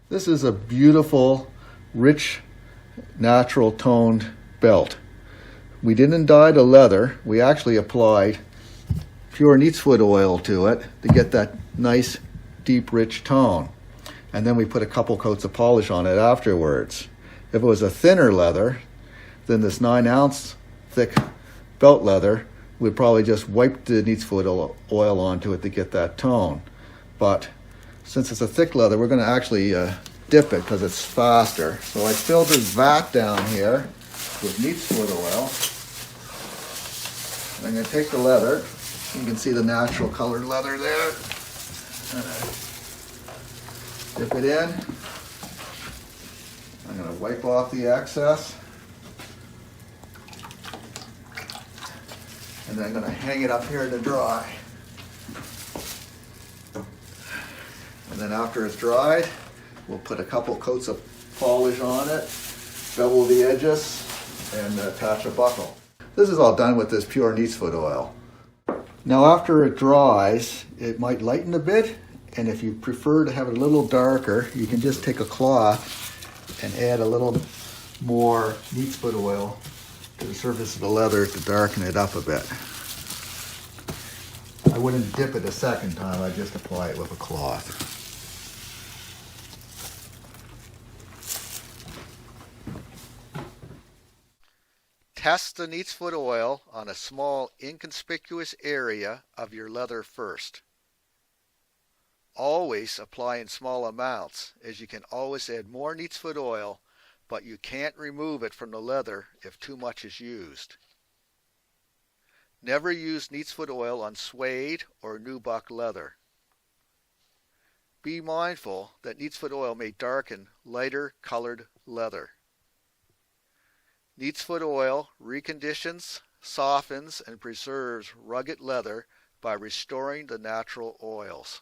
This is a beautiful, rich, natural toned belt. We didn't dye the leather. We actually applied pure Neatsfoot oil to it to get that nice, deep, rich tone. And then we put a couple coats of polish on it afterwards. If it was a thinner leather, then this 9-ounce thick belt leather, we'd probably just wipe the Neatsfoot oil onto it to get that tone. But since it's a thick leather, we're going to actually dip it because it's faster. So I filled this vat down here with Neatsfoot oil. And I'm going to take the leather. You can see the natural colored leather there. Dip it in. I'm going to wipe off the excess. And then I'm going to hang it up here to dry. And then after it's dried, we'll put a couple coats of polish on it, bevel the edges, and attach a buckle. This is all done with this pure Neatsfoot oil. Now after it dries, it might lighten a bit, and if you prefer to have it a little darker, you can just take a cloth and add a little more Neatsfoot oil to the surface of the leather to darken it up a bit. I wouldn't dip it a second time, I'd just apply it with a cloth. Test the Neatsfoot oil on a small inconspicuous area of your leather first. Always apply in small amounts, as you can always add more Neatsfoot oil, but you can't remove it from the leather if too much is used. Never use Neatsfoot oil on suede or nubuck leather. Be mindful that Neatsfoot oil may darken lighter colored leather. Neatsfoot oil reconditions, softens, and preserves rugged leather by restoring the natural oils.